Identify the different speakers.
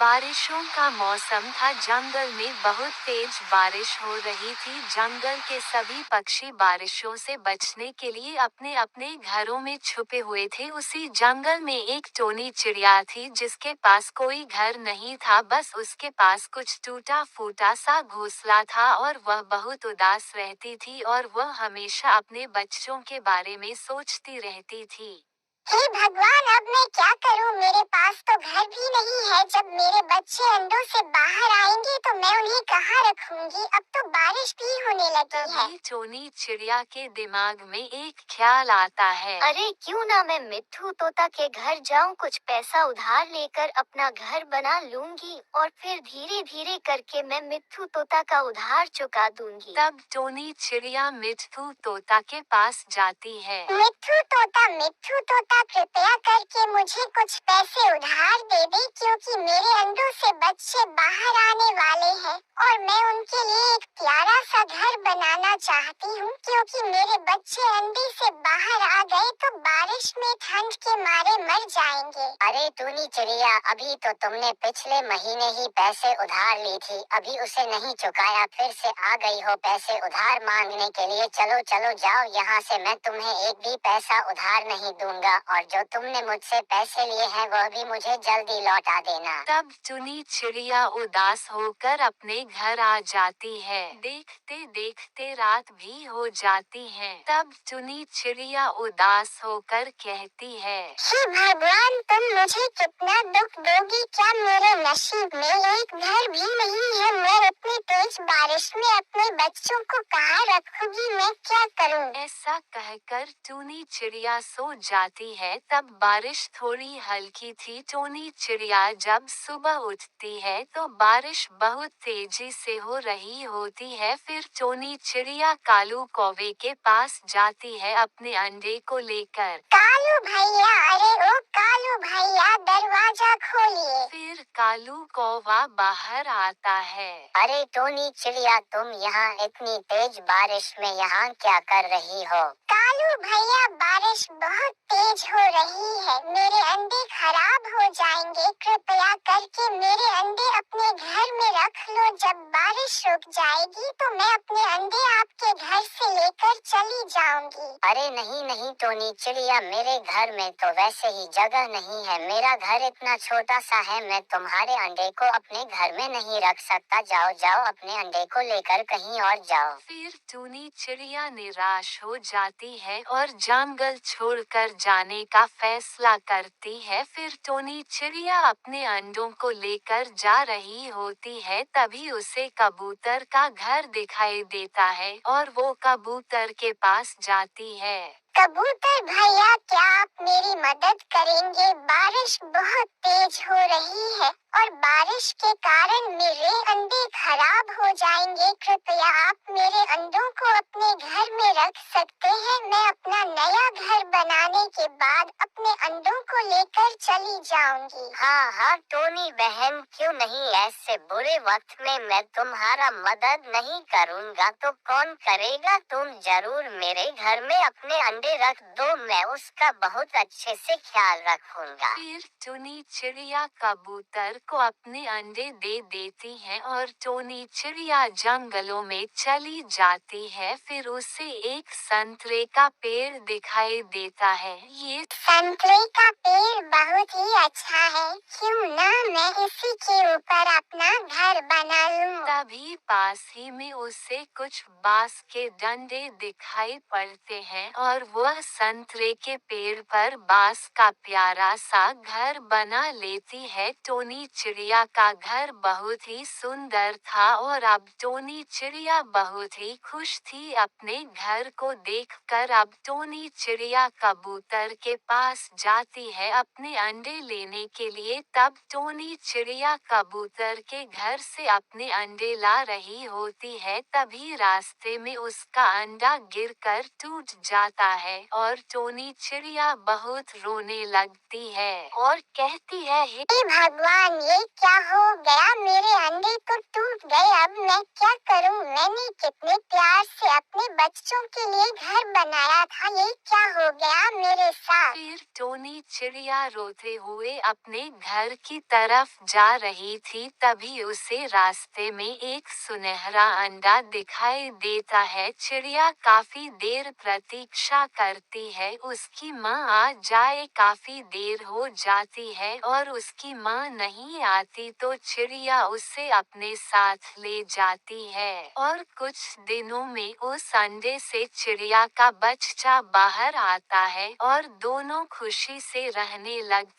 Speaker 1: बारिशों का मौसम था। जंगल में बहुत तेज बारिश हो रही थी। जंगल के सभी पक्षी बारिशों से बचने के लिए अपने अपने घरों में छुपे हुए थे। उसी जंगल में एक टोनी चिड़िया थी जिसके पास कोई घर नहीं था, बस उसके पास कुछ टूटा फूटा सा घोंसला था और वह बहुत उदास रहती थी और वह हमेशा अपने बच्चों के बारे में सोचती रहती थी।
Speaker 2: हे भगवान, अब मैं क्या करूं? मेरे पास तो घर भी नहीं है। जब मेरे बच्चे अंडों से बाहर आएंगे तो मैं उन्हें कहाँ रखूंगी? अब तो बारिश भी होने लगी है।
Speaker 1: तभी टोनी चिड़िया के दिमाग में एक ख्याल आता है।
Speaker 3: अरे क्यों ना मैं मिट्ठू तोता के घर जाऊं, कुछ पैसा उधार लेकर अपना घर बना लूंगी और फिर धीरे धीरे करके मैं मिट्ठू तोता का उधार चुका दूंगी।
Speaker 1: तब टोनी चिड़िया मिट्ठू तोता के पास जाती है।
Speaker 2: मिट्ठू तोता, कृपया करके मुझे कुछ पैसे उधार दे दे, क्योंकि मेरे अंडों से बच्चे बाहर आने वाले हैं और मैं उनके लिए एक प्यारा सा घर बनाना चाहती हूँ, क्योंकि मेरे बच्चे अंडे से बाहर आ गए तो बारिश में ठंड के मारे मर जाएंगे।
Speaker 3: अरे टूनी चिड़िया, अभी तो तुमने पिछले महीने ही पैसे उधार ली थी, अभी उसे नहीं चुकाया, फिर से आ गई हो पैसे उधार मांगने के लिए। चलो चलो जाओ यहाँ से, मैं तुम्हें एक भी पैसा उधार नहीं दूंगा और जो तुमने मुझसे पैसे लिए हैं वह भी मुझे जल्दी लौटा देना।
Speaker 1: तब टोनी चिड़िया उदास होकर अपने घर आ जाती है। देखते देखते रात भी हो जाती है। तब टोनी चिड़िया उदास होकर कहती है,
Speaker 2: हे भगवान, तुम मुझे कितना दुख दोगी? क्या मेरे नसीब में एक घर भी नहीं है? मैं अपनी तेज बारिश में अपने बच्चों को कहाँ रखूंगी? मैं क्या करूँ?
Speaker 1: ऐसा कहकर टोनी चिड़िया सो जाती है। तब बारिश थोड़ी हल्की थी। टोनी चिड़िया जब सुबह उठती है तो बारिश बहुत तेजी से हो रही होती है। फिर टोनी चिड़िया कालू कौवे के पास जाती है अपने अंडे को लेकर।
Speaker 2: कालू भैया, अरे ओ कालू भैया, दरवाजा खोलिए।
Speaker 1: फिर कालू कौवा बाहर आता है।
Speaker 3: अरे टोनी चिड़िया, तुम यहाँ इतनी तेज बारिश में यहाँ क्या कर रही हो?
Speaker 2: कालू भैया, बारिश बहुत तेज हो रही है, मेरे अंडे खराब हो जाएंगे। कृपया करके मेरे अंडे अपने घर में रख लो। जब बारिश रुक जाएगी तो मैं अपने अंडे आपके घर से लेकर चली जाऊंगी।
Speaker 3: अरे नहीं नहीं टोनी चिड़िया, मेरे घर में तो वैसे ही जगह नहीं है। मेरा घर इतना छोटा सा है, मैं तुम्हारे अंडे को अपने घर में नहीं रख सकता। जाओ जाओ, अपने अंडे को लेकर कहीं और जाओ।
Speaker 1: फिर टोनी चिड़िया निराश हो जाती है और जंगल छोड़कर जाने का फैसला करती है। फिर टोनी चिड़िया अपने अंडों को लेकर जा रही होती है। तभी उसे कबूतर का घर दिखाई देता है और वो कबूतर के पास जाती है।
Speaker 2: कबूतर भैया, क्या आप मेरी मदद करेंगे? बारिश बहुत तेज हो रही है और बारिश के कारण मेरे अंडे खराब हो जाएंगे। कृपया आप मेरे अंडों को अपने घर में रख सकते हैं। मैं अपना नया घर बनाने के बाद अपने अंडों को लेकर चली जाऊंगी।
Speaker 3: हाँ हाँ टोनी बहन, क्यों नहीं? ऐसे बुरे वक्त में मैं तुम्हारा मदद नहीं करूँगा तो कौन करेगा? तुम जरूर मेरे घर में अपने अंडे रख दो, मैं उसका बहुत अच्छे से ख्याल रखूंगा।
Speaker 1: फिर टोनी चिड़िया कबूतर को अपने अंडे दे देती है और टोनी चिड़िया जंगलों में चली जाती है। फिर उसे एक संतरे का पेड़ दिखाई देता है। ये
Speaker 2: संतरे का पेड़ बहुत ही अच्छा है, क्यों ना मैं इसी के ऊपर अपना घर बना लूं।
Speaker 1: तभी पास ही में उसे कुछ बांस के डंडे दिखाई पड़ते हैं और वह संतरे के पेड़ पर बांस का प्यारा सा घर बना लेती है। टोनी चिड़िया का घर बहुत ही सुंदर था और अब टोनी चिड़िया बहुत ही खुश थी अपने घर को देखकर। अब टोनी चिड़िया कबूतर के पास जाती है अपने अंडे लेने के लिए। तब टोनी चिड़िया कबूतर के घर से अपने अंडे ला रही होती है। तभी रास्ते में उसका अंडा गिरकर टूट जाता है और टोनी चिड़िया बहुत रोने लगती है और कहती है,
Speaker 2: हे भगवान, ये क्या हो गया? मेरे अंडे तो टूट गए, अब मैं क्या करूं? मैंने कितने प्यार से अपने बच्चों के लिए घर बनाया था, ये क्या हो गया मेरे साथ?
Speaker 1: फिर टोनी चिड़िया रोते हुए अपने घर की तरफ जा रही थी, तभी उसे रास्ते में एक सुनहरा अंडा दिखाई देता है। चिड़िया काफी देर प्रतीक्षा करती है, उसकी माँ आ जाए। काफी देर हो जाती है और उसकी माँ नहीं आती तो चिड़िया उसे अपने साथ ले जाती है और कुछ दिनों में उस अंडे से चिड़िया का बच्चा बाहर आता है और दोनों खुशी से रहने लगते